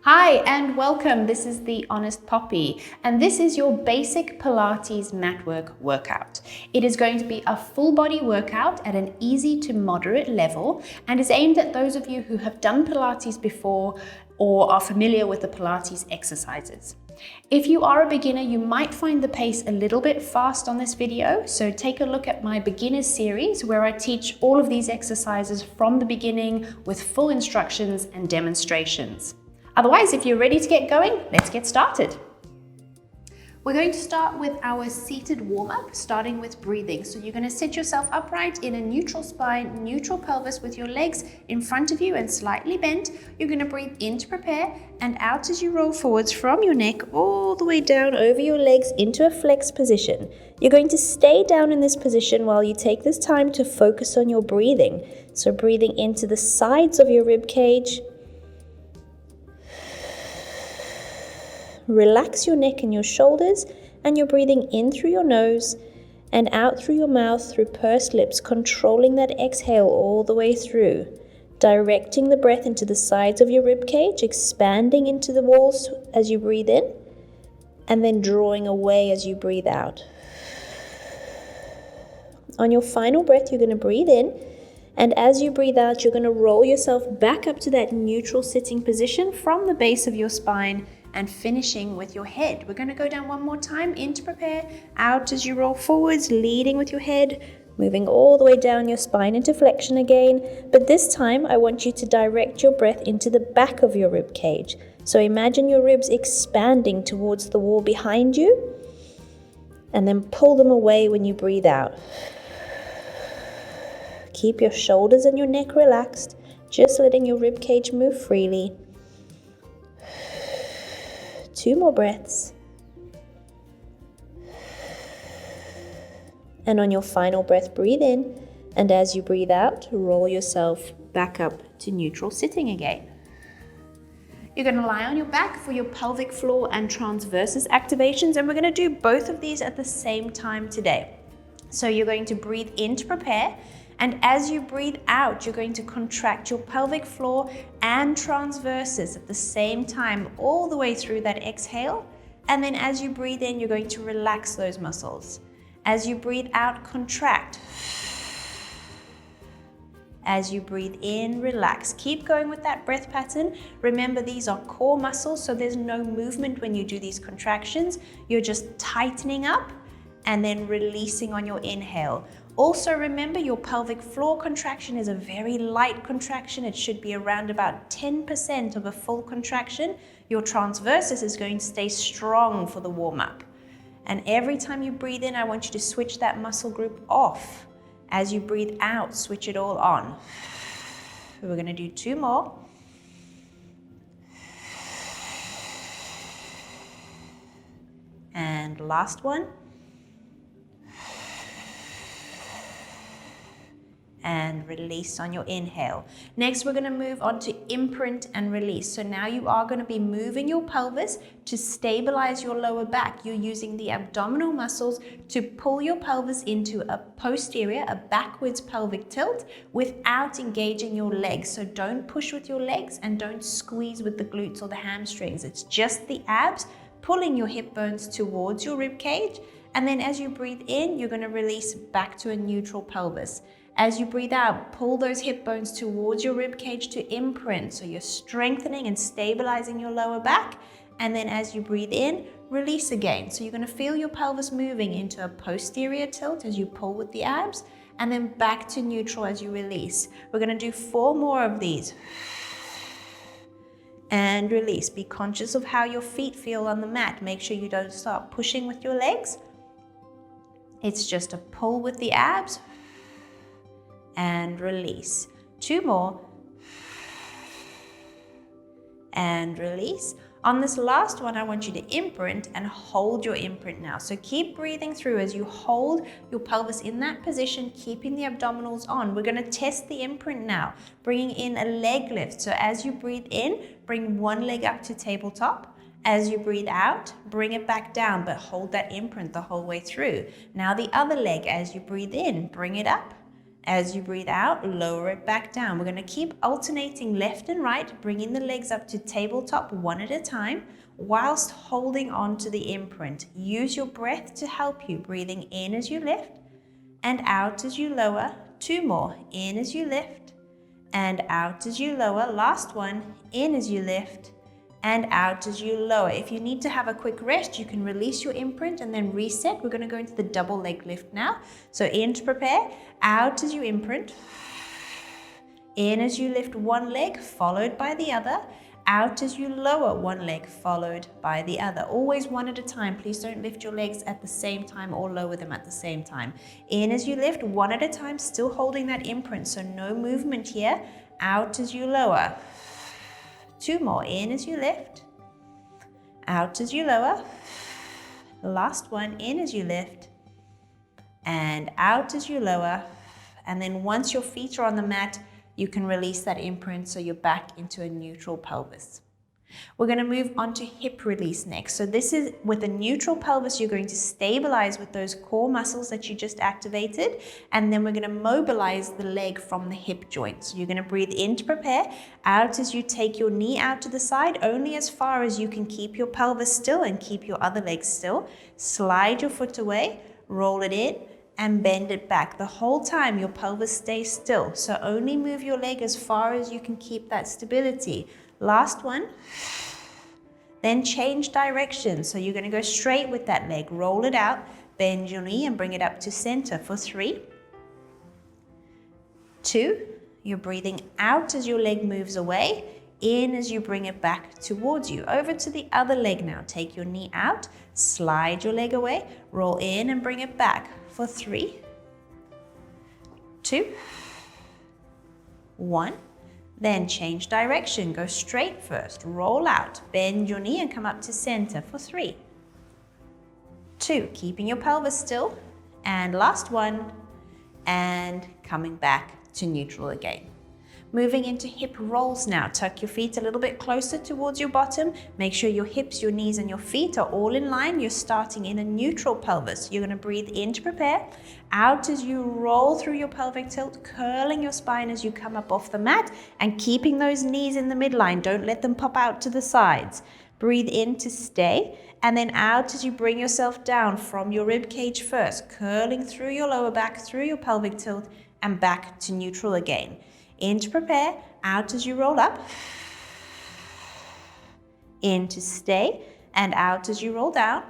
Hi and welcome. This is the Honest Poppy, and this is your basic Pilates mat workout. It is going to be a full body workout at an easy to moderate level and is aimed at those of you who have done Pilates before or are familiar with the Pilates exercises. If you are a beginner, you might find the pace a little bit fast on this video, so take a look at my beginners series where I teach all of these exercises from the beginning with full instructions and demonstrations. Otherwise, if you're ready to get going, let's get started. We're going to start with our seated warm-up, starting with breathing. So you're going to sit yourself upright in a neutral spine, neutral pelvis with your legs in front of you and slightly bent. You're going to breathe in to prepare and out as you roll forwards from your neck all the way down over your legs into a flex position. You're going to stay down in this position while you take this time to focus on your breathing. So breathing into the sides of your rib cage. Relax your neck and your shoulders, and you're breathing in through your nose and out through your mouth through pursed lips, controlling that exhale all the way through. Directing the breath into the sides of your rib cage, expanding into the walls as you breathe in, and then drawing away as you breathe out. On your final breath, you're going to breathe in, and as you breathe out, you're going to roll yourself back up to that neutral sitting position from the base of your spine, and finishing with your head. We're going to go down one more time, in to prepare, out as you roll forwards, leading with your head, moving all the way down your spine into flexion again. But this time, I want you to direct your breath into the back of your rib cage. So imagine your ribs expanding towards the wall behind you, and then pull them away when you breathe out. Keep your shoulders and your neck relaxed, just letting your rib cage move freely. 2 more breaths. And on your final breath, breathe in. And as you breathe out, roll yourself back up to neutral sitting again. You're going to lie on your back for your pelvic floor and transversus activations. And we're going to do both of these at the same time today. So you're going to breathe in to prepare. And as you breathe out, you're going to contract your pelvic floor and transversus at the same time, all the way through that exhale. And then as you breathe in, you're going to relax those muscles. As you breathe out, contract. As you breathe in, relax. Keep going with that breath pattern. Remember, these are core muscles, so there's no movement when you do these contractions. You're just tightening up and then releasing on your inhale. Also remember, your pelvic floor contraction is a very light contraction. It should be around about 10% of a full contraction. Your transversus is going to stay strong for the warm-up. And every time you breathe in, I want you to switch that muscle group off. As you breathe out, switch it all on. We're going to do 2 more. And last one. And release on your inhale. Next, we're going to move on to imprint and release. So now you are going to be moving your pelvis to stabilize your lower back. You're using the abdominal muscles to pull your pelvis into a posterior, a backwards pelvic tilt without engaging your legs. So don't push with your legs and don't squeeze with the glutes or the hamstrings. It's just the abs pulling your hip bones towards your rib cage. And then as you breathe in, you're going to release back to a neutral pelvis. As you breathe out, pull those hip bones towards your rib cage to imprint. So you're strengthening and stabilizing your lower back. And then as you breathe in, release again. So you're going to feel your pelvis moving into a posterior tilt as you pull with the abs, and then back to neutral as you release. We're going to do 4 more of these. And release. Be conscious of how your feet feel on the mat. Make sure you don't start pushing with your legs. It's just a pull with the abs. And release. 2 more. And release. On this last one, I want you to imprint and hold your imprint now. So keep breathing through as you hold your pelvis in that position, keeping the abdominals on. We're going to test the imprint now, bringing in a leg lift. So as you breathe in, bring one leg up to tabletop. As you breathe out, bring it back down, but hold that imprint the whole way through. Now the other leg, as you breathe in, bring it up. As you breathe out, lower it back down. We're going to keep alternating left and right, bringing the legs up to tabletop one at a time, whilst holding on to the imprint. Use your breath to help you, breathing in as you lift and out as you lower. 2 more, in as you lift and out as you lower. Last one, in as you lift and out as you lower. If you need to have a quick rest, you can release your imprint and then reset. We're going to go into the double leg lift now. So in to prepare, out as you imprint, in as you lift one leg followed by the other, out as you lower one leg followed by the other. Always one at a time. Please don't lift your legs at the same time or lower them at the same time. In as you lift one at a time, still holding that imprint, so no movement here. Out as you lower. 2 more, in as you lift, out as you lower. Last one, in as you lift and out as you lower. And then once your feet are on the mat, you can release that imprint so you're back into a neutral pelvis. We're going to move on to hip release next. So this is with a neutral pelvis, you're going to stabilize with those core muscles that you just activated, and then we're going to mobilize the leg from the hip joint. So you're going to breathe in to prepare, out as you take your knee out to the side, only as far as you can keep your pelvis still and keep your other leg still. Slide your foot away, roll it in, and bend it back. The whole time your pelvis stays still, so only move your leg as far as you can keep that stability. Last one, then change direction. So you're going to go straight with that leg, roll it out, bend your knee and bring it up to center for 3, 2, you're breathing out as your leg moves away, in as you bring it back towards you. Over to the other leg now, take your knee out, slide your leg away, roll in and bring it back for 3, 2, 1. Then change direction, go straight first, roll out, bend your knee and come up to center for 3, 2, keeping your pelvis still, and last one, and coming back to neutral again. Moving into hip rolls now. Tuck your feet a little bit closer towards your bottom. Make sure your hips, your knees, and your feet are all in line. You're starting in a neutral pelvis. You're going to breathe in to prepare, out as you roll through your pelvic tilt, curling your spine as you come up off the mat, and keeping those knees in the midline. Don't let them pop out to the sides. Breathe in to stay, and then out as you bring yourself down from your rib cage first, curling through your lower back, through your pelvic tilt, and back to neutral again. In to prepare, out as you roll up, in to stay, and out as you roll down.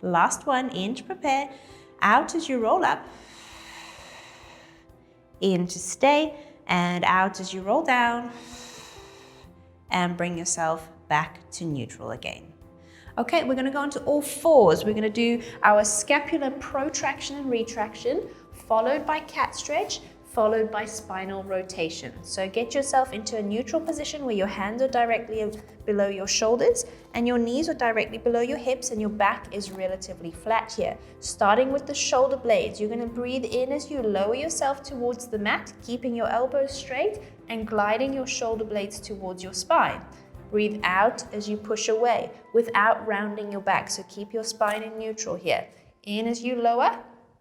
Last one, in to prepare, out as you roll up, in to stay, and out as you roll down, and bring yourself back to neutral again. Okay, we're going to go into all fours. We're going to do our scapular protraction and retraction, followed by cat stretch, followed by spinal rotation. So get yourself into a neutral position where your hands are directly below your shoulders and your knees are directly below your hips and your back is relatively flat here. Starting with the shoulder blades, you're going to breathe in as you lower yourself towards the mat, keeping your elbows straight and gliding your shoulder blades towards your spine. Breathe out as you push away without rounding your back, so keep your spine in neutral here. In as you lower,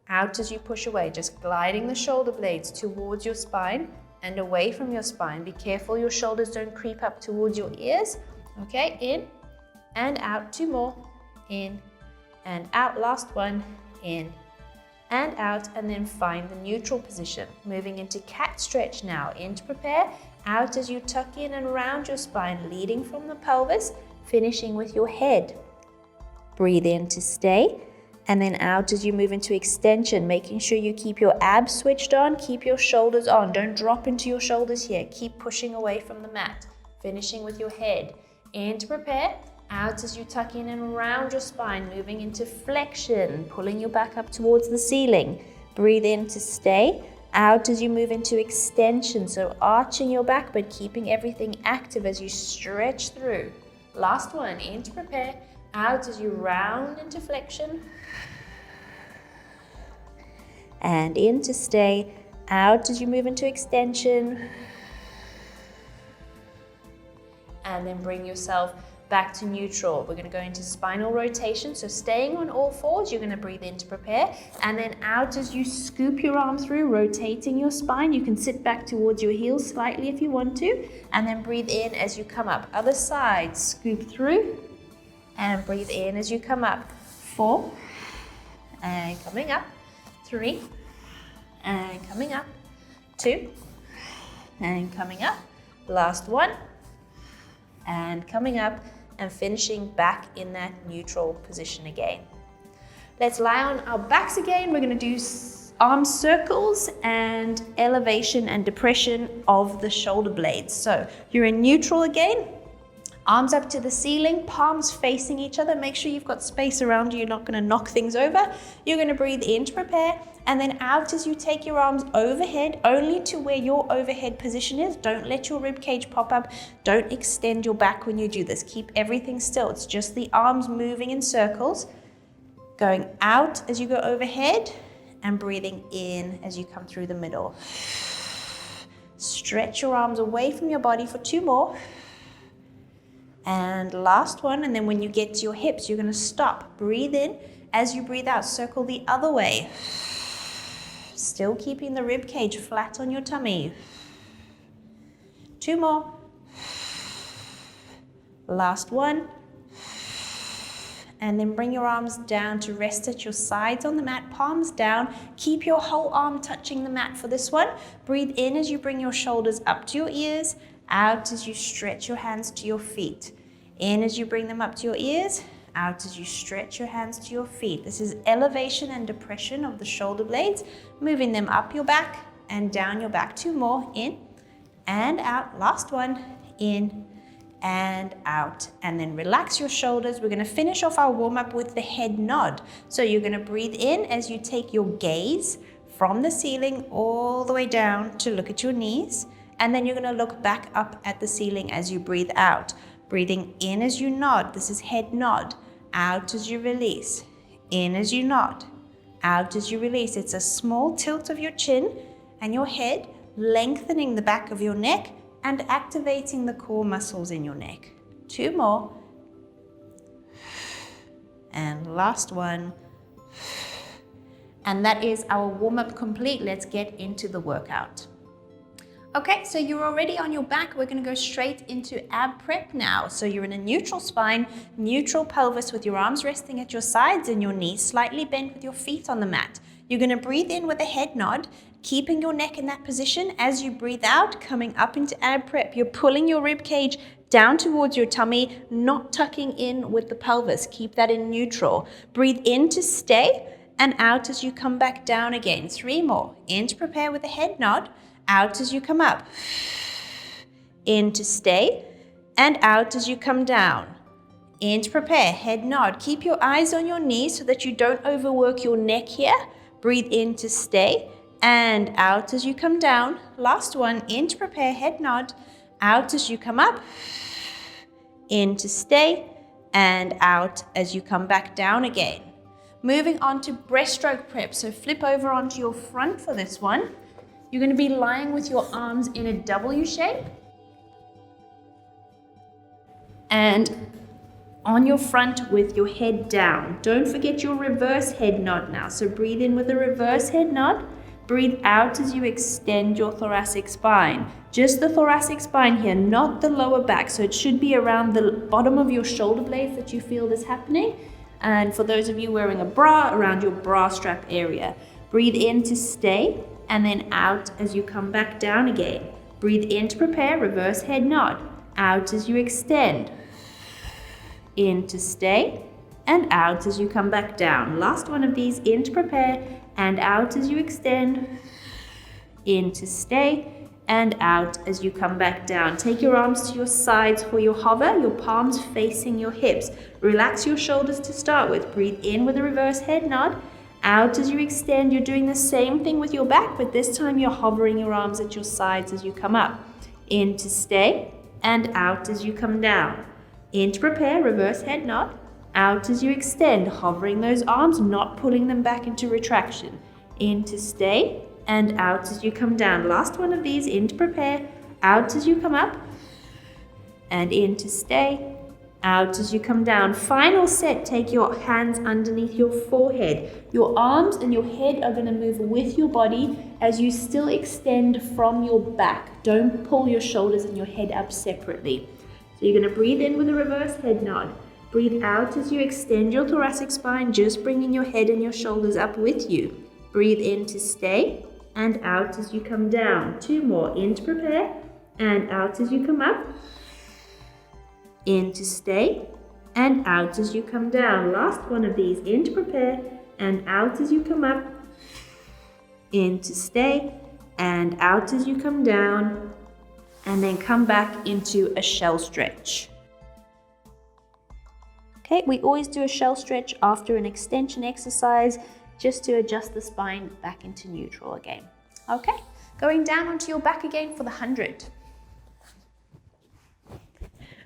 out as you push away, just gliding the shoulder blades towards your spine and away from your spine. Be careful your shoulders don't creep up towards your ears. Okay, in and out. 2 more. In and out. Last one. In and out. And then find the neutral position. Moving into cat stretch now. In to prepare. Out as you tuck in and round your spine, leading from the pelvis, finishing with your head. Breathe in to stay. And then out as you move into extension, making sure you keep your abs switched on, keep your shoulders on. Don't drop into your shoulders here. Keep pushing away from the mat. Finishing with your head. In to prepare. Out as you tuck in and round your spine, moving into flexion, pulling your back up towards the ceiling. Breathe in to stay. Out as you move into extension, so arching your back but keeping everything active as you stretch through. Last one. In to prepare. Out as you round into flexion, and in to stay, out as you move into extension, and then bring yourself back to neutral. We're going to go into spinal rotation. So staying on all fours, you're going to breathe in to prepare, and then out as you scoop your arm through, rotating your spine. You can sit back towards your heels slightly if you want to, and then breathe in as you come up. Other side, scoop through, and breathe in as you come up. 4, and coming up. 3, and coming up. 2, and coming up. Last one, and coming up, and finishing back in that neutral position again. Let's lie on our backs again. We're going to do arm circles and elevation and depression of the shoulder blades. So you're in neutral again, arms up to the ceiling, palms facing each other. Make sure you've got space around you. You're not going to knock things over. You're going to breathe in to prepare, and then out as you take your arms overhead, only to where your overhead position is. Don't let your rib cage pop up. Don't extend your back when you do this. Keep everything still. It's just the arms moving in circles. Going out as you go overhead, and breathing in as you come through the middle. Stretch your arms away from your body for 2 more. And last one, and then when you get to your hips, you're going to stop. Breathe in. As you breathe out, circle the other way. Still keeping the rib cage flat on your tummy. 2 more. Last one. And then bring your arms down to rest at your sides on the mat, palms down. Keep your whole arm touching the mat for this one. Breathe in as you bring your shoulders up to your ears. Out as you stretch your hands to your feet. In as you bring them up to your ears. Out as you stretch your hands to your feet. This is elevation and depression of the shoulder blades, moving them up your back and down your back. 2 more. In and out. Last one. In and out. And then relax your shoulders. We're going to finish off our warm-up with the head nod. So you're going to breathe in as you take your gaze from the ceiling all the way down to look at your knees. And then you're going to look back up at the ceiling as you breathe out. Breathing in as you nod. This is head nod. Out as you release. In as you nod. Out as you release. It's a small tilt of your chin and your head, lengthening the back of your neck and activating the core muscles in your neck. 2 more. And last one. And that is our warm-up complete. Let's get into the workout. Okay, so you're already on your back. We're going to go straight into ab prep now. So you're in a neutral spine, neutral pelvis with your arms resting at your sides and your knees slightly bent with your feet on the mat. You're going to breathe in with a head nod, keeping your neck in that position. As you breathe out, coming up into ab prep, you're pulling your rib cage down towards your tummy, not tucking in with the pelvis. Keep that in neutral. Breathe in to stay and out as you come back down again. 3 more. In to prepare with a head nod. Out as you come up. In to stay and out as you come down. In to prepare, head nod. Keep your eyes on your knees so that you don't overwork your neck here. Breathe in to stay and out as you come down. Last one, in to prepare, head nod. Out as you come up. In to stay and out as you come back down again. Moving on to breaststroke prep. So flip over onto your front for this one. You're going to be lying with your arms in a W shape and on your front with your head down. Don't forget your reverse head nod now. So breathe in with a reverse head nod. Breathe out as you extend your thoracic spine. Just the thoracic spine here, not the lower back. So it should be around the bottom of your shoulder blades that you feel this happening. And for those of you wearing a bra, around your bra strap area. Breathe in to stay. And then out as you come back down again. Breathe in to prepare, reverse head nod. Out as you extend. In to stay, and out as you come back down. Last one of these, in to prepare, and out as you extend. In to stay, and out as you come back down. Take your arms to your sides for your hover, your palms facing your hips. Relax your shoulders to start with. Breathe in with a reverse head nod. Out as you extend. You're doing the same thing with your back, but this time you're hovering your arms at your sides as you come up. In to stay and out as you come down. In to prepare, reverse head nod. Out as you extend, hovering those arms, not pulling them back into retraction. In to stay and out as you come down. Last one of these, in to prepare, out as you come up and in to stay Out as you come down. Final set, take your hands underneath your forehead. Your arms and your head are going to move with your body as you still extend from your back. Don't pull your shoulders and your head up separately. So you're going to breathe in with a reverse head nod. Breathe out as you extend your thoracic spine, just bringing your head and your shoulders up with you. Breathe in to stay and out as you come down. 2 more. In to prepare and out as you come up. In to stay and out as you come down. Last one of these. In to prepare and out as you come up. In to stay and out as you come down. And then come back into a shell stretch. Okay, we always do a shell stretch after an extension exercise just to adjust the spine back into neutral again. Okay, going down onto your back again for the 100.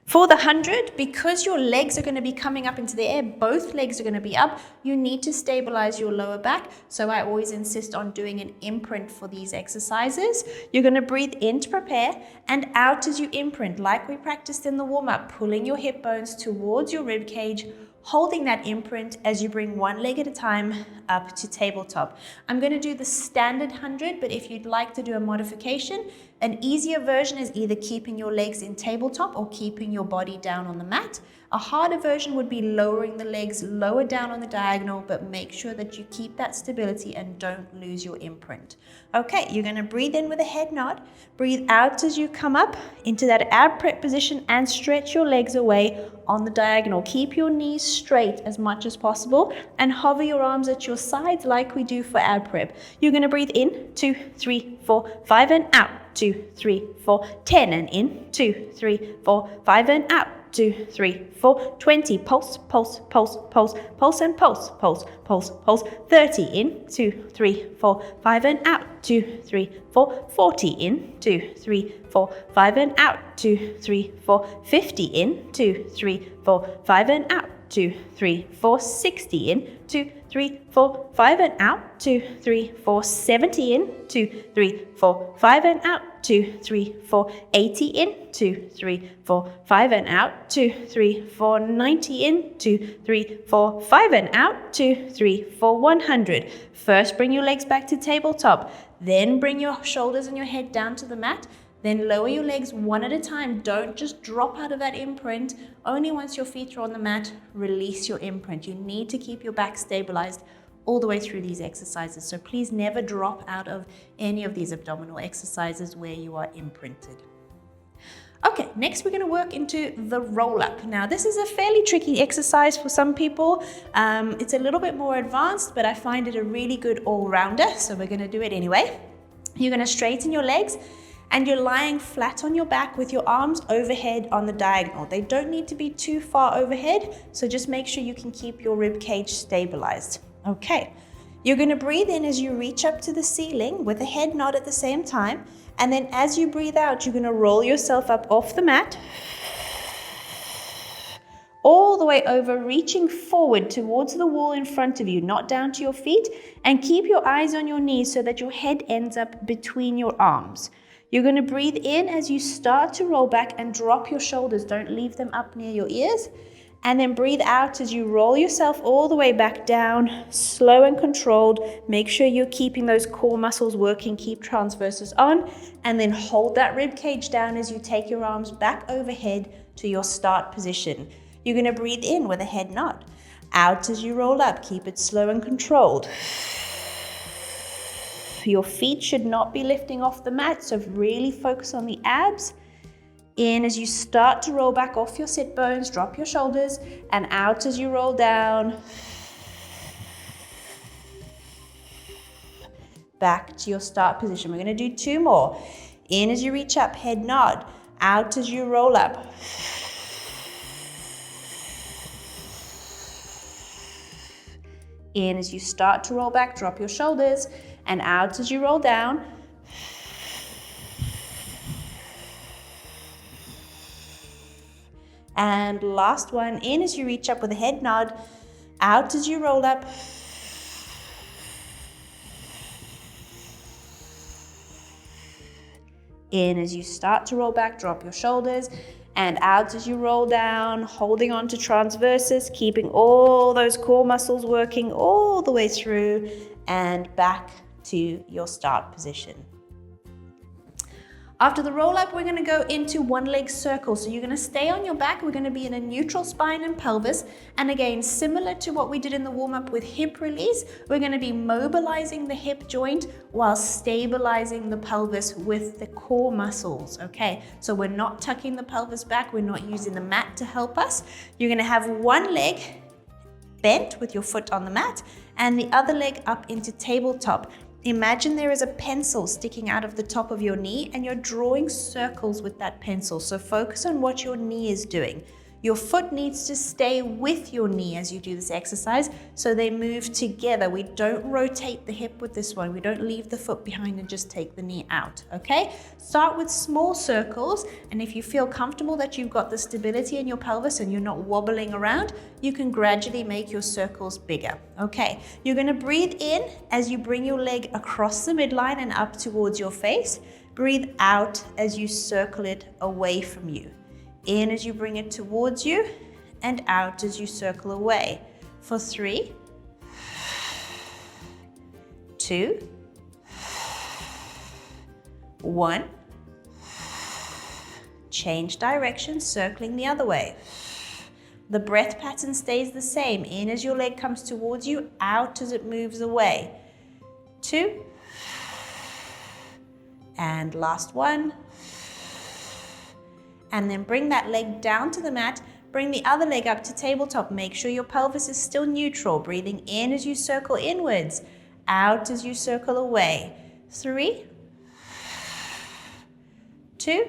For the 100, because your legs are going to be coming up into the air, both legs are going to be up, you need to stabilize your lower back. So I always insist on doing an imprint for these exercises. You're going to breathe in to prepare and out as you imprint, like we practiced in the warm-up, pulling your hip bones towards your rib cage, holding that imprint as you bring one leg at a time up to tabletop. I'm going to do the standard 100, but if you'd like to do a modification, an easier version is either keeping your legs in tabletop or keeping your body down on the mat. A harder version would be lowering the legs lower down on the diagonal, but make sure that you keep that stability and don't lose your imprint. Okay, you're going to breathe in with a head nod. Breathe out as you come up into that ab prep position and stretch your legs away on the diagonal. Keep your knees straight as much as possible and hover your arms at your sides like we do for ab prep. You're going to breathe in, 2, 3, 4, 5 and out. 2, 3, 4, 10 and in. 2, 3, 4, 5 and out. 2, 3, 4, 20. Pulse, pulse, pulse, pulse, pulse and pulse, pulse, pulse, pulse. 30 in. 2, 3, 4, 5 and out. 2, 3, 4, 40 in. 2, 3, 4, 5 and out. 2, 3, 4, 50 in. 2, 3, 4, 5 and out. 2, 3, 4, 60 in. 2, 3, 4, 5 and out. 2, 3, 4, 70 in. 2, 3, 4, 5 and out. 2, 3, 4, 80 in. 2, 3, 4, 5 and out. 2, 3, 4, 90 in. 2, 3, 4, 5 and out. 2, 3, 4, 100. First, bring your legs back to tabletop. Then bring your shoulders and your head down to the mat. Then lower your legs one at a time. Don't just drop out of that imprint. Only once your feet are on the mat, release your imprint. You need to keep your back stabilized all the way through these exercises. So please never drop out of any of these abdominal exercises where you are imprinted. Okay, next we're going to work into the roll-up. Now this is a fairly tricky exercise for some people. It's a little bit more advanced, but I find it a really good all-rounder. So we're going to do it anyway. You're going to straighten your legs and you're lying flat on your back with your arms overhead on the diagonal. They don't need to be too far overhead, so just make sure you can keep your rib cage stabilized. Okay, you're going to breathe in as you reach up to the ceiling with a head nod at the same time, and then as you breathe out, you're going to roll yourself up off the mat, all the way over, reaching forward towards the wall in front of you, not down to your feet, and keep your eyes on your knees so that your head ends up between your arms. You're going to breathe in as you start to roll back and drop your shoulders. Don't leave them up near your ears. And then breathe out as you roll yourself all the way back down, slow and controlled. Make sure you're keeping those core muscles working. Keep transverses on. And then hold that rib cage down as you take your arms back overhead to your start position. You're going to breathe in with a head nod. Out as you roll up. Keep it slow and controlled. Your feet should not be lifting off the mat, so really focus on the abs. In as you start to roll back off your sit bones, drop your shoulders, and out as you roll down. Back to your start position. We're going to do 2 more. In as you reach up, head nod. Out as you roll up. In as you start to roll back, drop your shoulders, and out as you roll down. And last one, in as you reach up with a head nod, out as you roll up. In as you start to roll back, drop your shoulders, and out as you roll down, holding on to transverses, keeping all those core muscles working all the way through, and back to your start position. After the roll up, we're going to go into one leg circle. So you're going to stay on your back. We're going to be in a neutral spine and pelvis. And again, similar to what we did in the warm up with hip release, we're going to be mobilizing the hip joint while stabilizing the pelvis with the core muscles. Okay, so we're not tucking the pelvis back. We're not using the mat to help us. You're going to have one leg bent with your foot on the mat and the other leg up into tabletop. Imagine there is a pencil sticking out of the top of your knee and you're drawing circles with that pencil. So focus on what your knee is doing. Your foot needs to stay with your knee as you do this exercise so they move together. We don't rotate the hip with this one. We don't leave the foot behind and just take the knee out, okay? Start with small circles, and if you feel comfortable that you've got the stability in your pelvis and you're not wobbling around, you can gradually make your circles bigger, okay? You're gonna breathe in as you bring your leg across the midline and up towards your face. Breathe out as you circle it away from you. In as you bring it towards you, and out as you circle away. For 3, 2, 1. Change direction, circling the other way. The breath pattern stays the same. In as your leg comes towards you, out as it moves away. 2. And last one. And then bring that leg down to the mat, bring the other leg up to tabletop. Make sure your pelvis is still neutral. Breathing in as you circle inwards, out as you circle away. 3, 2,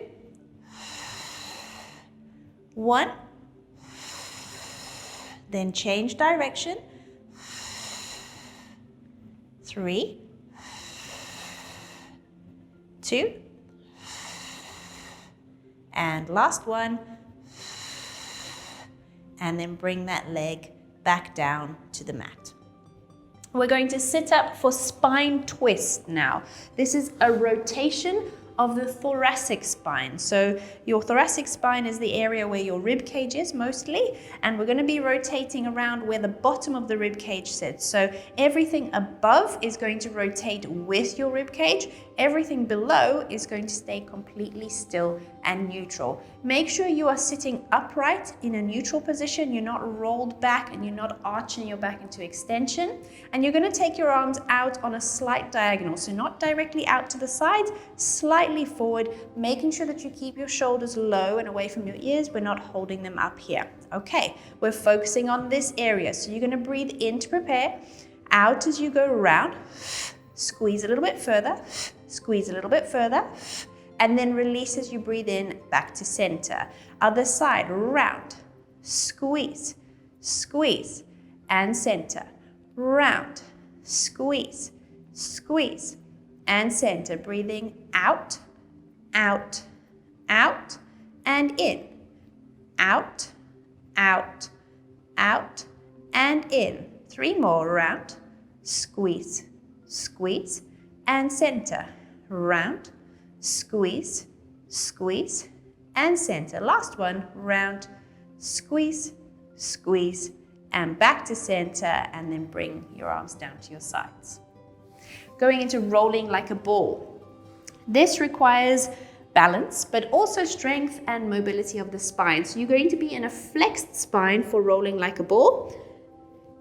1. Then change direction. 3, 2, and last one, and then bring that leg back down to the mat. We're going to sit up for spine twist now. This is a rotation of the thoracic spine. So your thoracic spine is the area where your rib cage is mostly, and we're going to be rotating around where the bottom of the rib cage sits. So everything above is going to rotate with your rib cage. Everything below is going to stay completely still and neutral. Make sure you are sitting upright in a neutral position. You're not rolled back and you're not arching your back into extension. And you're going to take your arms out on a slight diagonal. So not directly out to the sides, slightly forward, making sure that you keep your shoulders low and away from your ears. We're not holding them up here. Okay, we're focusing on this area. So you're going to breathe in to prepare, out as you go around, squeeze a little bit further, squeeze a little bit further, and then release as you breathe in back to center. Other side, round, squeeze, squeeze, and center. Round, squeeze, squeeze, and center. Breathing out, out, out, and in. Out, out, out, and in. 3 more, round, squeeze, squeeze, and center. Round, squeeze, squeeze, and center. Last one, round, squeeze, squeeze, and back to center, and then bring your arms down to your sides. Going into rolling like a ball. This requires balance, but also strength and mobility of the spine. So you're going to be in a flexed spine for rolling like a ball.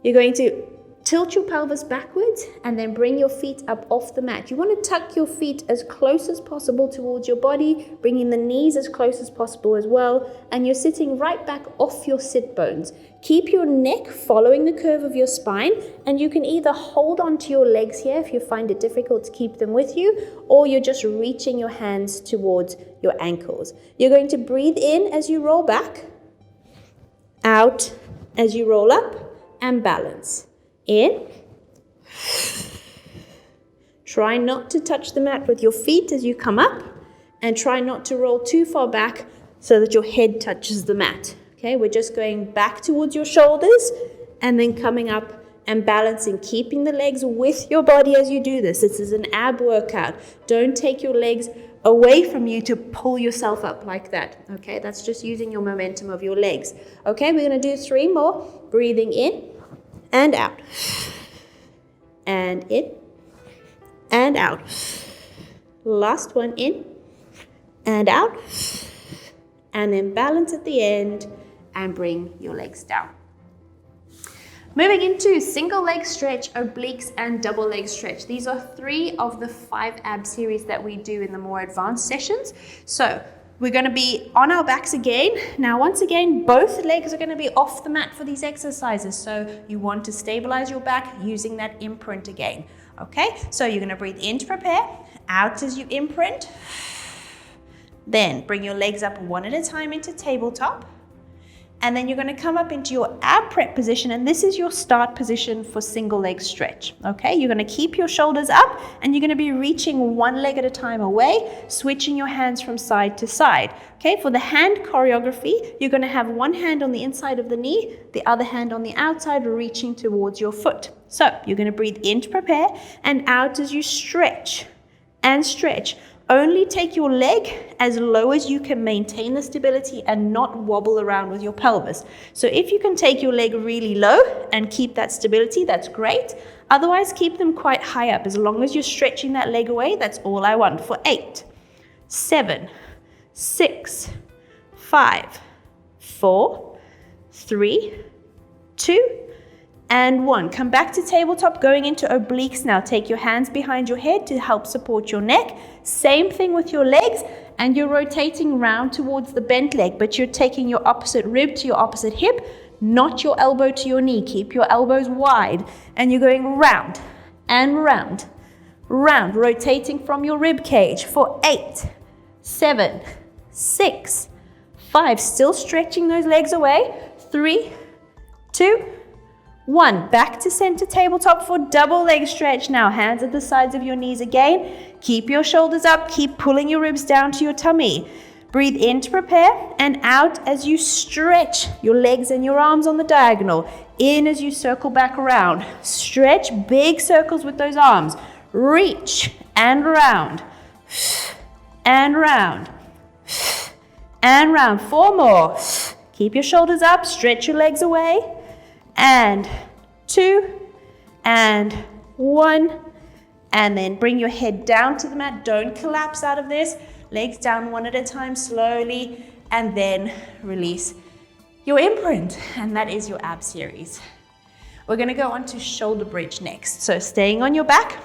You're going to tilt your pelvis backwards and then bring your feet up off the mat. You want to tuck your feet as close as possible towards your body, bringing the knees as close as possible as well, and you're sitting right back off your sit bones. Keep your neck following the curve of your spine, and you can either hold onto your legs here if you find it difficult to keep them with you, or you're just reaching your hands towards your ankles. You're going to breathe in as you roll back, out as you roll up, and balance. In. Try not to touch the mat with your feet as you come up, and try not to roll too far back so that your head touches the mat. Okay, we're just going back towards your shoulders and then coming up and balancing, keeping the legs with your body as you do this. This is an ab workout. Don't take your legs away from you to pull yourself up like that. Okay, that's just using your momentum of your legs. Okay, we're going to do 3 more. Breathing in and out. And in and out. Last one, in and out. And then balance at the end and bring your legs down. Moving into single leg stretch, obliques, and double leg stretch. These are 3 of the 5 ab series that we do in the more advanced sessions. So we're going to be on our backs again. Now, once again, both legs are going to be off the mat for these exercises. So you want to stabilize your back using that imprint again. Okay, so you're going to breathe in to prepare, out as you imprint. Then bring your legs up one at a time into tabletop. And then you're going to come up into your ab prep position, and this is your start position for single leg stretch. Okay, you're going to keep your shoulders up and you're going to be reaching one leg at a time away, switching your hands from side to side. Okay, for the hand choreography, you're going to have one hand on the inside of the knee, the other hand on the outside, reaching towards your foot. So you're going to breathe in to prepare and out as you stretch and stretch. Only take your leg as low as you can maintain the stability and not wobble around with your pelvis. So if you can take your leg really low and keep that stability, that's great. Otherwise, keep them quite high up. As long as you're stretching that leg away, that's all I want. For 8, 7, 6, 5, 4, 3, 2, and 1. Come back to tabletop, going into obliques now. Take your hands behind your head to help support your neck. Same thing with your legs, and you're rotating round towards the bent leg, but you're taking your opposite rib to your opposite hip, not your elbow to your knee. Keep your elbows wide, and you're going round and round, round, rotating from your rib cage for 8, 7, 6, 5. Still stretching those legs away. 3, 2, 1. Back to center tabletop for double leg stretch now. Hands at the sides of your knees again. Keep your shoulders up. Keep pulling your ribs down to your tummy. Breathe in to prepare and out as you stretch your legs and your arms on the diagonal. In as you circle back around. Stretch big circles with those arms. Reach and round. And round. And round. 4 more. Keep your shoulders up. Stretch your legs away. And 2, and 1, and then bring your head down to the mat. Don't collapse out of this. Legs down one at a time slowly, and then release your imprint, and that is your ab series. We're going to go on to shoulder bridge next. So staying on your back,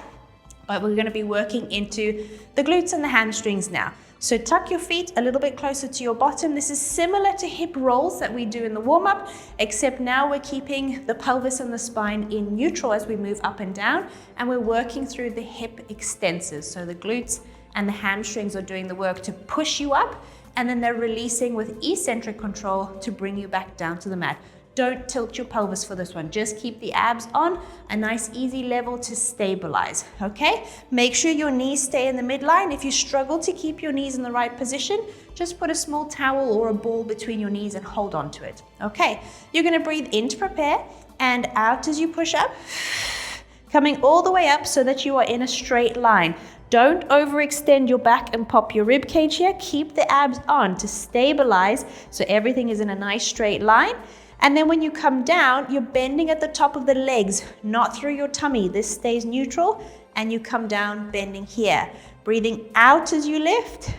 but we're going to be working into the glutes and the hamstrings now. So tuck your feet a little bit closer to your bottom. This is similar to hip rolls that we do in the warm-up, except now we're keeping the pelvis and the spine in neutral as we move up and down, and we're working through the hip extensors. So the glutes and the hamstrings are doing the work to push you up, and then they're releasing with eccentric control to bring you back down to the mat. Don't tilt your pelvis for this one. Just keep the abs on a nice easy level to stabilize, okay? Make sure your knees stay in the midline. If you struggle to keep your knees in the right position, just put a small towel or a ball between your knees and hold on to it, okay? You're gonna breathe in to prepare and out as you push up, coming all the way up so that you are in a straight line. Don't overextend your back and pop your rib cage here. Keep the abs on to stabilize so everything is in a nice straight line. And then when you come down, you're bending at the top of the legs, not through your tummy. This stays neutral, and you come down bending here. Breathing out as you lift,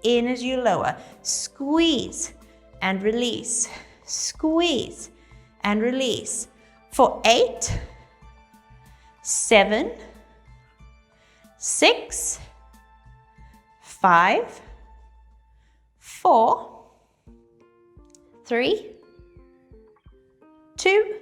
in as you lower. Squeeze and release. Squeeze and release. For 8, 7, 6, 5, 4, 3, 2,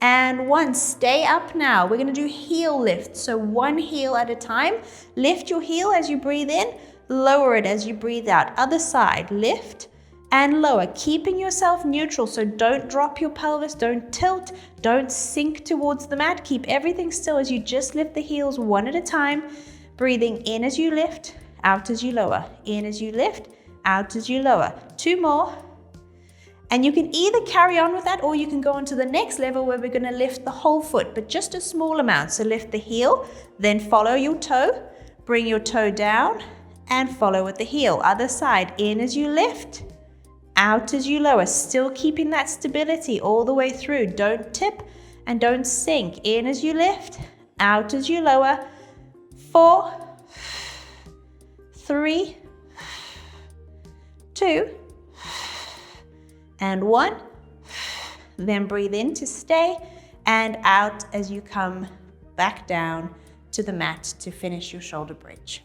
and 1. Stay up now. We're going to do heel lift. So one heel at a time. Lift your heel as you breathe in. Lower it as you breathe out. Other side. Lift and lower. Keeping yourself neutral. So don't drop your pelvis. Don't tilt. Don't sink towards the mat. Keep everything still as you just lift the heels one at a time. Breathing in as you lift. Out as you lower. In as you lift. Out as you lower. 2 more. And you can either carry on with that, or you can go on to the next level where we're going to lift the whole foot, but just a small amount. So lift the heel, then follow your toe, bring your toe down and follow with the heel. Other side, in as you lift, out as you lower, still keeping that stability all the way through. Don't tip and don't sink. In as you lift, out as you lower. 4, 3, 2, and 1. Then breathe in to stay and out as you come back down to the mat to finish your shoulder bridge.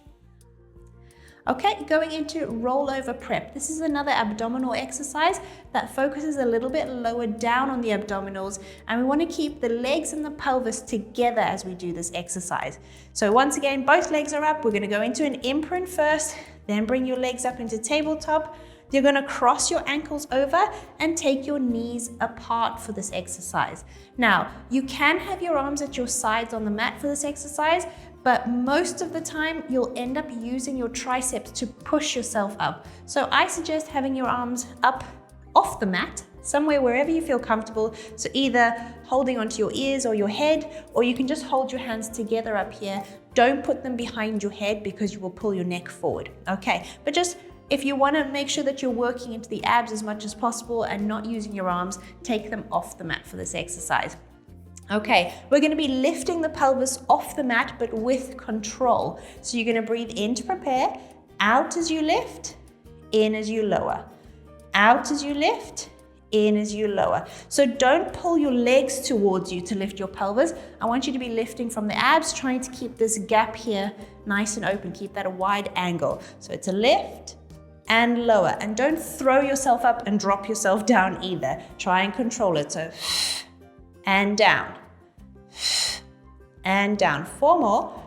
Okay, going into rollover prep. This is another abdominal exercise that focuses a little bit lower down on the abdominals, and we want to keep the legs and the pelvis together as we do this exercise. So once again, both legs are up. We're going to go into an imprint first, then bring your legs up into tabletop. You're going to cross your ankles over and take your knees apart for this exercise. Now, you can have your arms at your sides on the mat for this exercise, but most of the time you'll end up using your triceps to push yourself up. So I suggest having your arms up off the mat, somewhere wherever you feel comfortable. So either holding onto your ears or your head, or you can just hold your hands together up here. Don't put them behind your head because you will pull your neck forward. Okay, but just if you want to make sure that you're working into the abs as much as possible and not using your arms, take them off the mat for this exercise. Okay, we're going to be lifting the pelvis off the mat, but with control. So you're going to breathe in to prepare, out as you lift, in as you lower, out as you lift, in as you lower. So don't pull your legs towards you to lift your pelvis. I want you to be lifting from the abs, trying to keep this gap here nice and open. Keep that a wide angle. So it's a lift and lower, and don't throw yourself up and drop yourself down either. Try and control it. So and down, and down. 4 more,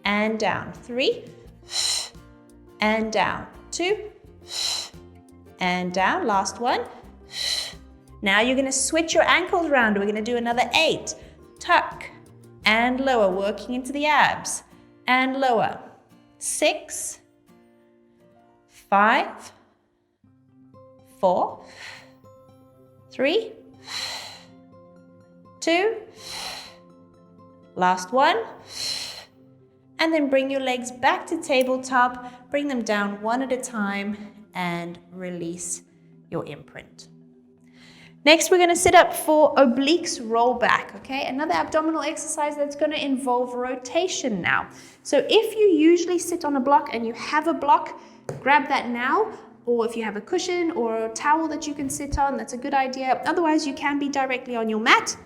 and down. 3, and down. 2, and down. Last one. Now you're going to switch your ankles around. We're going to do another 8. Tuck and lower, working into the abs and lower. 6, 5, 4, 3, 2, last one, and then bring your legs back to tabletop, bring them down one at a time, and release your imprint. Next, we're going to sit up for obliques roll back, okay? Another abdominal exercise that's going to involve rotation now. So if you usually sit on a block and you have a block, grab that now, or if you have a cushion or a towel that you can sit on, that's a good idea. Otherwise, you can be directly on your mat,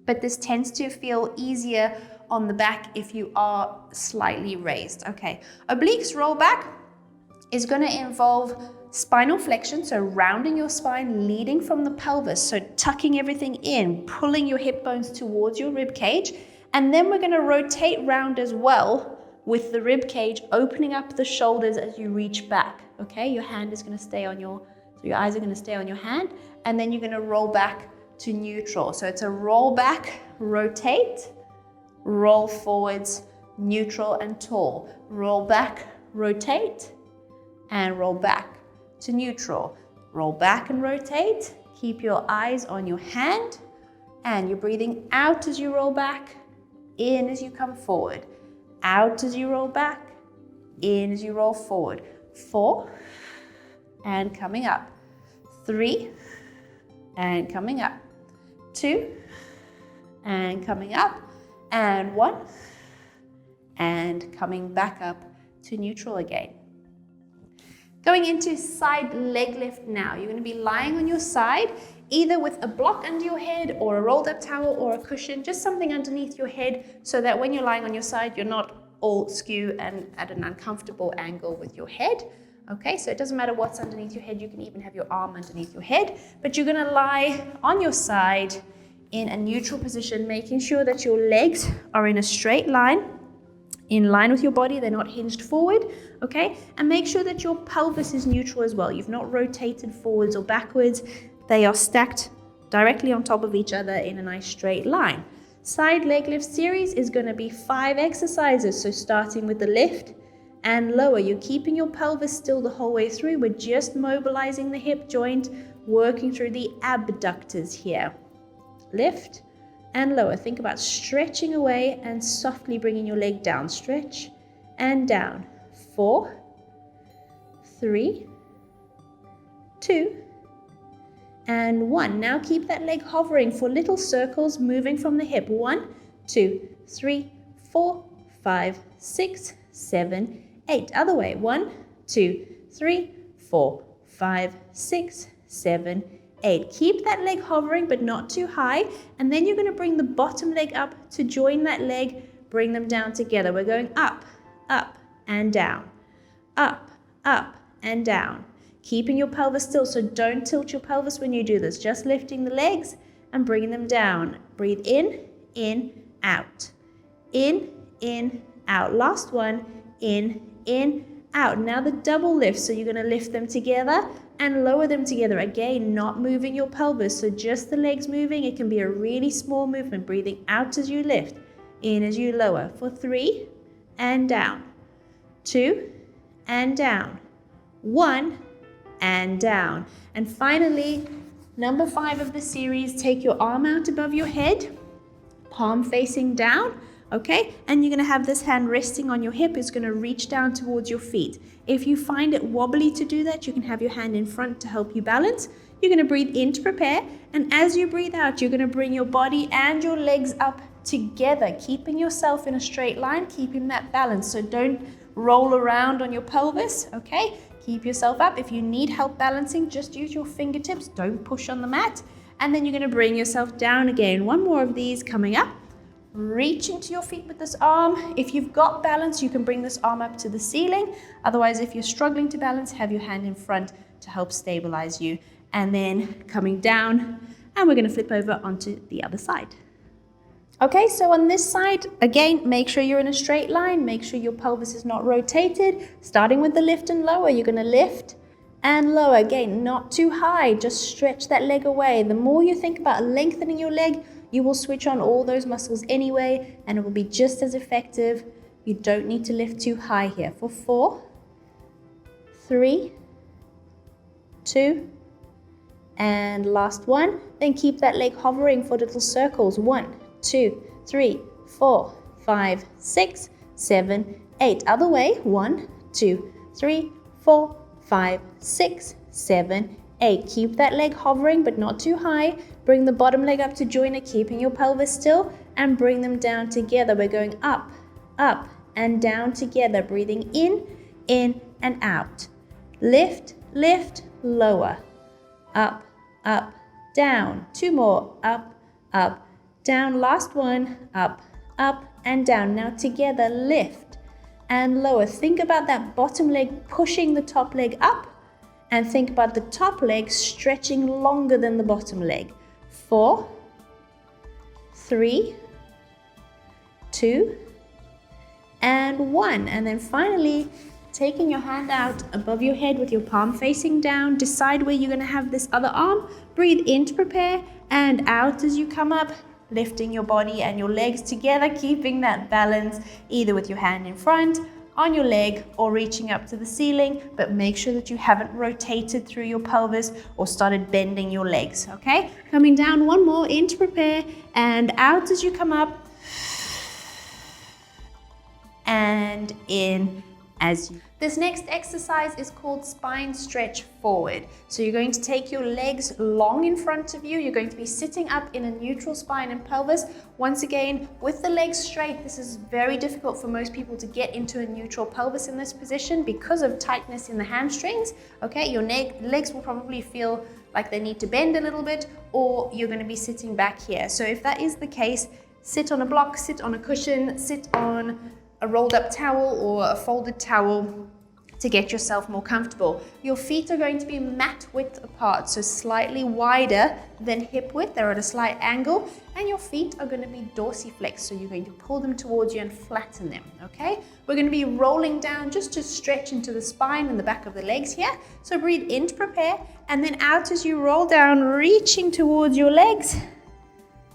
but this tends to feel easier on the back if you are slightly raised. Okay, obliques roll back is going to involve spinal flexion, so rounding your spine, leading from the pelvis, so tucking everything in, pulling your hip bones towards your rib cage, and then we're going to rotate round as well with the rib cage, opening up the shoulders as you reach back. Okay, your hand is going to stay on your, so your eyes are going to stay on your hand, and then you're going to roll back to neutral. So it's a roll back, rotate, roll forwards, neutral and tall. Roll back, rotate, and roll back to neutral. Roll back and rotate. Keep your eyes on your hand, and you're breathing out as you roll back, in as you come forward, out as you roll back, in as you roll forward. 4, and coming up. 3, and coming up. 2, and coming up. And 1, and coming back up to neutral again. Going into side leg lift now. You're going to be lying on your side, either with a block under your head or a rolled up towel or a cushion, just something underneath your head so that when you're lying on your side, you're not all skew and at an uncomfortable angle with your head. Okay, so it doesn't matter what's underneath your head. You can even have your arm underneath your head, but you're going to lie on your side in a neutral position, making sure that your legs are in a straight line, in line with your body. They're not hinged forward, okay? And make sure that your pelvis is neutral as well. You've not rotated forwards or backwards. They are stacked directly on top of each other in a nice straight line. Side leg lift series is going to be 5 exercises. So starting with the lift and lower, you're keeping your pelvis still the whole way through. We're just mobilizing the hip joint, working through the abductors here. Lift and lower. Think about stretching away and softly bringing your leg down. Stretch and down. 4, 3, 2, and 1. Now keep that leg hovering for little circles moving from the hip. 1, 2, 3, 4, 5, 6, 7, 8. Other way. 1, 2, 3, 4, 5, 6, 7, 8. Keep that leg hovering but not too high. And then you're going to bring the bottom leg up to join that leg. Bring them down together. We're going up, up, and down. Up, up, and down. Keeping your pelvis still, so don't tilt your pelvis when you do this. Just lifting the legs and bringing them down. Breathe in, out. In, out. Last one. In, out. Now the double lift. So you're going to lift them together and lower them together. Again, not moving your pelvis, so just the legs moving. It can be a really small movement. Breathing out as you lift, in as you lower. For 3, and down. 2, and down. 1, and down. And finally, number 5 of the series, take your arm out above your head, palm facing down, okay? And you're gonna have this hand resting on your hip. It's gonna reach down towards your feet. If you find it wobbly to do that, you can have your hand in front to help you balance. You're gonna breathe in to prepare, and as you breathe out, you're gonna bring your body and your legs up together, keeping yourself in a straight line, keeping that balance. So don't roll around on your pelvis, okay? Keep yourself up. If you need help balancing, just use your fingertips. Don't push on the mat. And then you're going to bring yourself down again. One more of these coming up. Reaching to your feet with this arm. If you've got balance, you can bring this arm up to the ceiling. Otherwise, if you're struggling to balance, have your hand in front to help stabilize you. And then coming down, and we're going to flip over onto the other side. Okay, so on this side, again, make sure you're in a straight line. Make sure your pelvis is not rotated. Starting with the lift and lower, you're going to lift and lower. Again, not too high, just stretch that leg away. The more you think about lengthening your leg, you will switch on all those muscles anyway, and it will be just as effective. You don't need to lift too high here. For 4, 3, 2, and last one. Then keep that leg hovering for little circles. 1, 2, 3, 4, 5, 6, 7, 8. Other way. 1, 2, 3, 4, 5, 6, 7, 8. Keep that leg hovering but not too high. Bring the bottom leg up to join it, keeping your pelvis still, and bring them down together. We're going up, up, and down together. Breathing in, and out. Lift, lift, lower. Up, up, down. 2 more. Up, up, down. Last one. Up, up, and down. Now together, lift and lower. Think about that bottom leg pushing the top leg up, and think about the top leg stretching longer than the bottom leg. 4, 3, 2, and 1. And then finally, taking your hand out above your head with your palm facing down, decide where you're going to have this other arm. Breathe in to prepare, and out as you come up, lifting your body and your legs together, keeping that balance either with your hand in front, on your leg, or reaching up to the ceiling. But make sure that you haven't rotated through your pelvis or started bending your legs, okay? Coming down, one more, in to prepare, and out as you come up, and in as you. This next exercise is called spine stretch forward. So you're going to take your legs long in front of you. You're going to be sitting up in a neutral spine and pelvis. Once again, with the legs straight, this is very difficult for most people to get into a neutral pelvis in this position because of tightness in the hamstrings. Okay, your legs will probably feel like they need to bend a little bit, or you're going to be sitting back here. So if that is the case, sit on a block, sit on a cushion, sit on a rolled up towel or a folded towel to get yourself more comfortable. Your feet are going to be mat width apart, so slightly wider than hip width. They're at a slight angle, and your feet are going to be dorsiflexed, so you're going to pull them towards you and flatten them, okay? We're going to be rolling down just to stretch into the spine and the back of the legs here. So breathe in to prepare, and then out as you roll down, reaching towards your legs,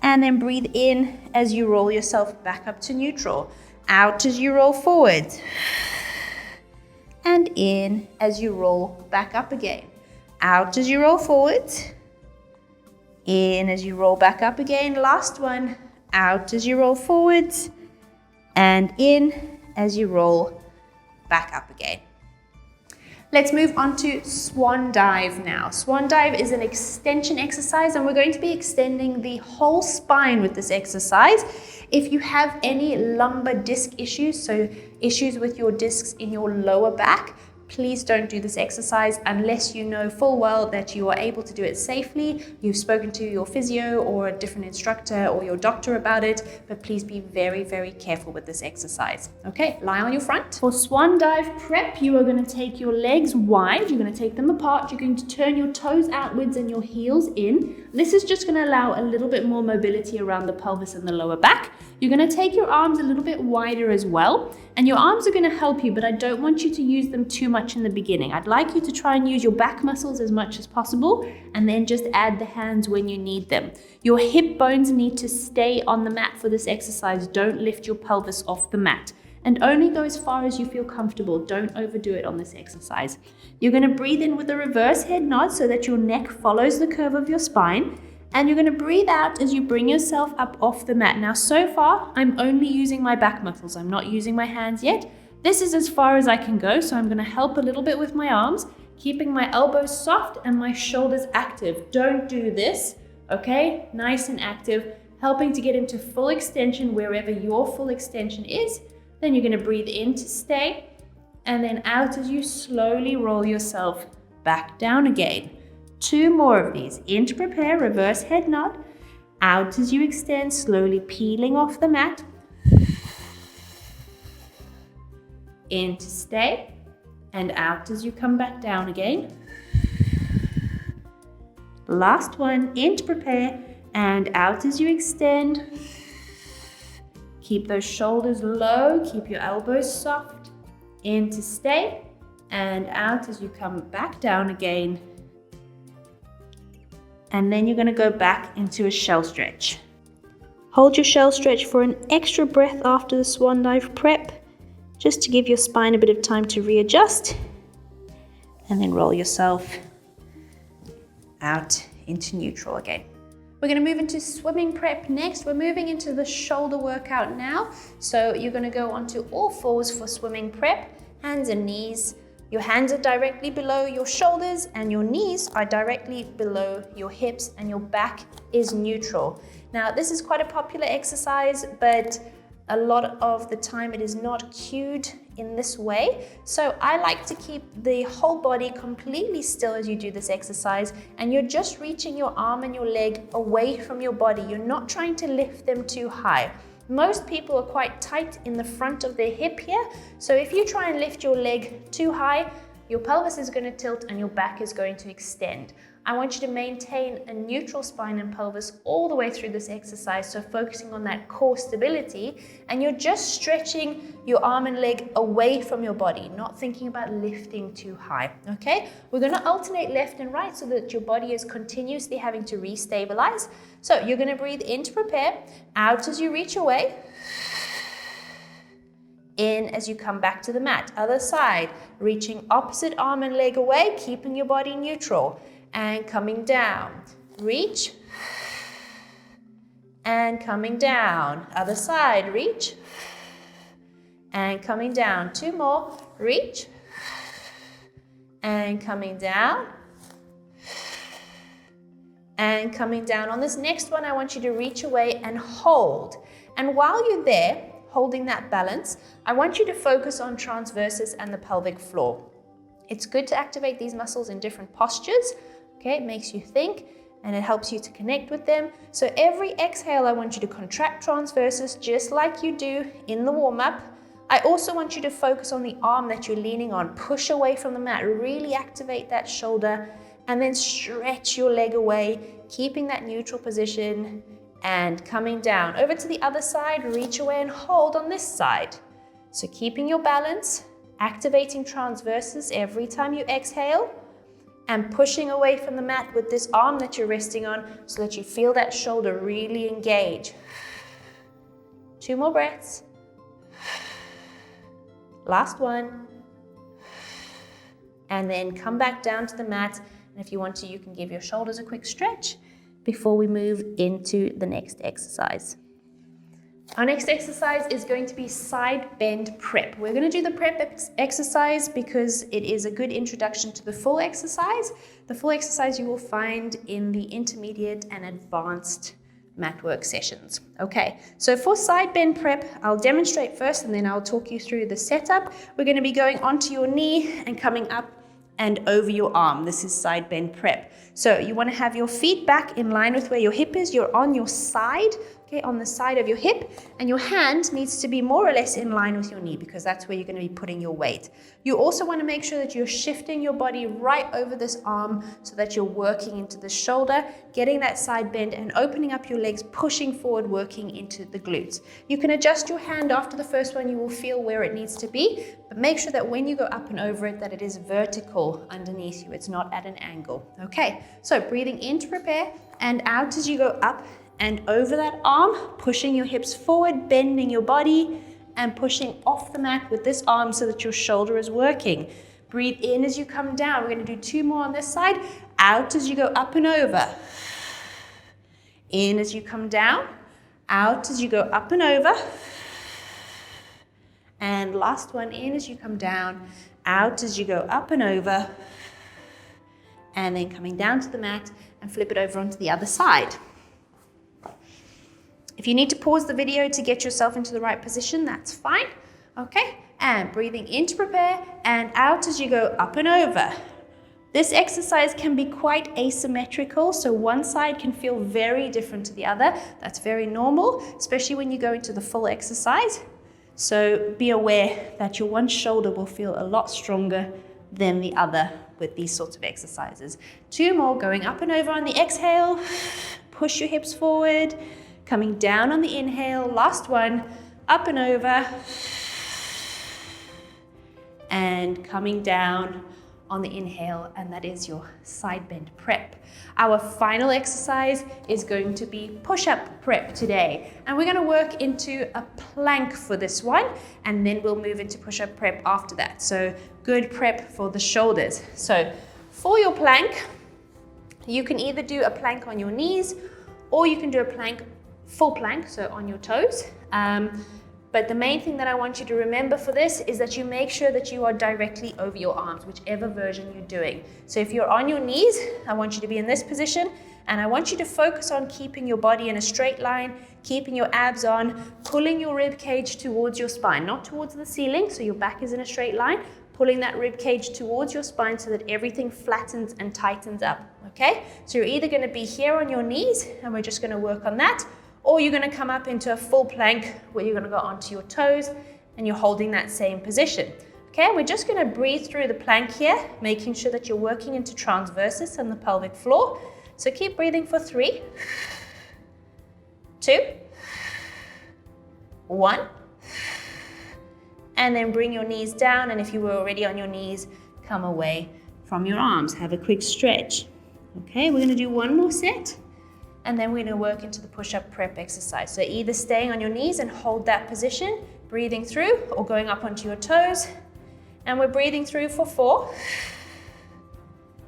and then breathe in as you roll yourself back up to neutral. Out as you roll forward, and in as you roll back up again. Out as you roll forward, in as you roll back up again. Last one. out as you roll forwards, and in as you roll back up again. Let's move on to swan dive now. Swan dive is an extension exercise, and we're going to be extending the whole spine with this exercise. If you have any lumbar disc issues, so issues with your discs in your lower back, please don't do this exercise unless you know full well that you are able to do it safely. You've spoken to your physio or a different instructor or your doctor about it, but please be very, very careful with this exercise. Okay, lie on your front. For swan dive prep, you are going to take your legs wide. You're going to take them apart. You're going to turn your toes outwards and your heels in. This is just going to allow a little bit more mobility around the pelvis and the lower back. You're going to take your arms a little bit wider as well, and your arms are going to help you, but I don't want you to use them too much in the beginning. I'd like you to try and use your back muscles as much as possible, and then just add the hands when you need them. Your hip bones need to stay on the mat for this exercise. Don't lift your pelvis off the mat, and only go as far as you feel comfortable. Don't overdo it on this exercise. You're going to breathe in with a reverse head nod so that your neck follows the curve of your spine. And you're going to breathe out as you bring yourself up off the mat. Now, so far, I'm only using my back muscles. I'm not using my hands yet. This is as far as I can go, so I'm going to help a little bit with my arms, keeping my elbows soft and my shoulders active. Don't do this, okay? Nice and active, helping to get into full extension wherever your full extension is. Then you're going to breathe in to stay, and then out as you slowly roll yourself back down again. 2 more of these. In to prepare, reverse head nod. Out as you extend, slowly peeling off the mat. In to stay, and out as you come back down again. Last one, in to prepare, and out as you extend. Keep those shoulders low, keep your elbows soft. In to stay, and out as you come back down again. And then you're going to go back into a shell stretch. Hold your shell stretch for an extra breath after the swan dive prep, just to give your spine a bit of time to readjust, and then roll yourself out into neutral again. We're going to move into swimming prep next. We're moving into the shoulder workout now. So you're going to go onto all fours for swimming prep, hands and knees. Your hands are directly below your shoulders and your knees are directly below your hips, and your back is neutral. Now, this is quite a popular exercise, but a lot of the time it is not cued in this way. So I like to keep the whole body completely still as you do this exercise, and you're just reaching your arm and your leg away from your body. You're not trying to lift them too high. Most people are quite tight in the front of their hip here. So if you try and lift your leg too high, your pelvis is going to tilt and your back is going to extend. I want you to maintain a neutral spine and pelvis all the way through this exercise, so focusing on that core stability, and you're just stretching your arm and leg away from your body, not thinking about lifting too high, okay? We're going to alternate left and right so that your body is continuously having to restabilize. So you're going to breathe in to prepare, out as you reach away, in as you come back to the mat. Other side, reaching opposite arm and leg away, keeping your body neutral. And coming down, reach, and coming down. Other side, reach, and coming down. 2 more, reach, and coming down, and coming down. On this next one, I want you to reach away and hold. And while you're there, holding that balance, I want you to focus on transverses and the pelvic floor. It's good to activate these muscles in different postures. Okay, it makes you think and it helps you to connect with them. So every exhale, I want you to contract transverses just like you do in the warm-up. I also want you to focus on the arm that you're leaning on. Push away from the mat, really activate that shoulder, and then stretch your leg away, keeping that neutral position and coming down. Over to the other side, reach away and hold on this side. So keeping your balance, activating transverses every time you exhale, and pushing away from the mat with this arm that you're resting on so that you feel that shoulder really engage. 2 more breaths. Last one. And then come back down to the mat. And if you want to, you can give your shoulders a quick stretch before we move into the next exercise. Our next exercise is going to be side bend prep. We're going to do the prep exercise because it is a good introduction to the full exercise. The full exercise you will find in the intermediate and advanced mat work sessions. Okay, so for side bend prep, I'll demonstrate first and then I'll talk you through the setup. We're going to be going onto your knee and coming up and over your arm. This is side bend prep. So you want to have your feet back in line with where your hip is. You're on your side, okay, on the side of your hip, and your hand needs to be more or less in line with your knee because that's where you're going to be putting your weight. You also want to make sure that you're shifting your body right over this arm so that you're working into the shoulder, getting that side bend and opening up your legs, pushing forward, working into the glutes. You can adjust your hand after the first one. You will feel where it needs to be, but make sure that when you go up and over it, that it is vertical underneath you. It's not at an angle. Okay, so breathing in to prepare and out as you go up and over that arm, pushing your hips forward, bending your body and pushing off the mat with this arm so that your shoulder is working. Breathe in as you come down. We're going to do 2 more on this side. Out as you go up and over. In as you come down. Out as you go up and over. And last one, in as you come down. Out as you go up and over. And then coming down to the mat and flip it over onto the other side. If you need to pause the video to get yourself into the right position, that's fine. Okay, and breathing in to prepare and out as you go up and over. This exercise can be quite asymmetrical, so one side can feel very different to the other. That's very normal, especially when you go into the full exercise. So be aware that your one shoulder will feel a lot stronger than the other with these sorts of exercises. 2 more, going up and over on the exhale. Push your hips forward. Coming down on the inhale, last one, up and over, and coming down on the inhale, and that is your side bend prep. Our final exercise is going to be push-up prep today, and we're going to work into a plank for this one, and then we'll move into push-up prep after that. So good prep for the shoulders. So for your plank, you can either do a plank on your knees, or you can do a plank full plank, so on your toes. But the main thing that I want you to remember for this is that you make sure that you are directly over your arms, whichever version you're doing. So if you're on your knees, I want you to be in this position, and I want you to focus on keeping your body in a straight line, keeping your abs on, pulling your rib cage towards your spine, not towards the ceiling, so your back is in a straight line, pulling that rib cage towards your spine so that everything flattens and tightens up, okay? So you're either gonna be here on your knees, and we're just gonna work on that, or you're going to come up into a full plank where you're going to go onto your toes and you're holding that same position. Okay, we're just going to breathe through the plank here, making sure that you're working into transversus on the pelvic floor. So keep breathing for 3, 2, 1, and then bring your knees down, and if you were already on your knees, come away from your arms. Have a quick stretch. Okay, we're going to do 1 more set. And then we're going to work into the push-up prep exercise. So either staying on your knees and hold that position, breathing through, or going up onto your toes. And we're breathing through for 4,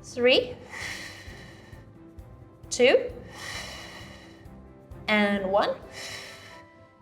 3, 2, and 1.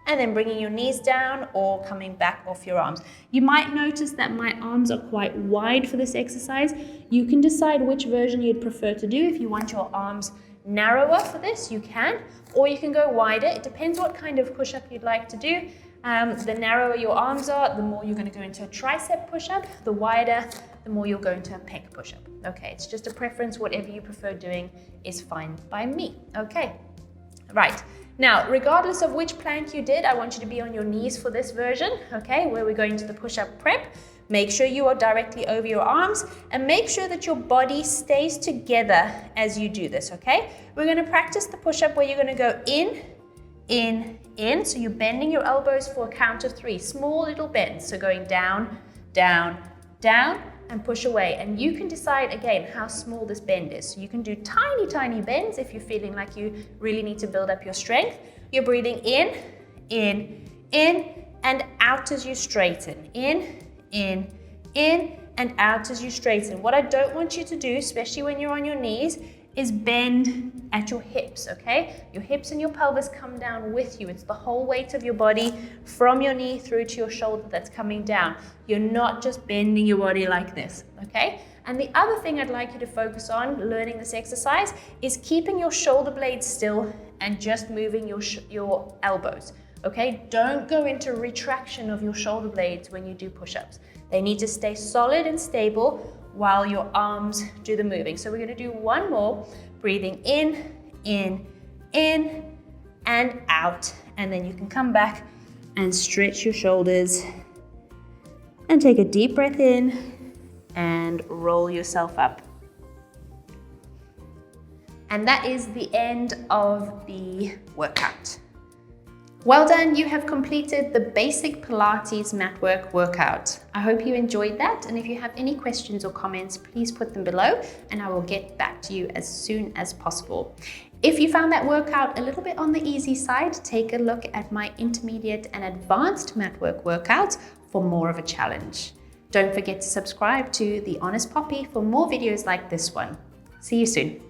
And then bringing your knees down or coming back off your arms. You might notice that my arms are quite wide for this exercise. You can decide which version you'd prefer to do. If you want your arms narrower for this, you can, or you can go wider. It depends what kind of push-up you'd like to do. The narrower your arms are, the more you're going to go into a tricep push-up. The wider, the more you'll go into a pec push-up. Okay, it's just a preference. Whatever you prefer doing is fine by me. Okay, right. Now, regardless of which plank you did, I want you to be on your knees for this version, okay, where we're going to the push-up prep. Make sure you are directly over your arms and make sure that your body stays together as you do this, okay? We're going to practice the push-up where you're going to go in, in. So you're bending your elbows for a count of 3. Small little bends. So going down, down, down, and push away. And you can decide, again, how small this bend is. So you can do tiny, tiny bends if you're feeling like you really need to build up your strength. You're breathing in, and out as you straighten. In, and out as you straighten. What I don't want you to do, especially when you're on your knees, is bend at your hips, okay? Your hips and your pelvis come down with you. It's the whole weight of your body from your knee through to your shoulder that's coming down. You're not just bending your body like this, okay? And the other thing I'd like you to focus on learning this exercise is keeping your shoulder blades still and just moving your elbows, okay? Don't go into retraction of your shoulder blades when you do push-ups. They need to stay solid and stable while your arms do the moving. So we're gonna do one more, breathing in, and out. And then you can come back and stretch your shoulders and take a deep breath in and roll yourself up. And that is the end of the workout. Well done, you have completed the basic Pilates mat workout. I hope you enjoyed that, and if you have any questions or comments, please put them below and I will get back to you as soon as possible. If you found that workout a little bit on the easy side, take a look at my intermediate and advanced mat workouts for more of a challenge. Don't forget to subscribe to The Honest Poppy for more videos like this one. See you soon.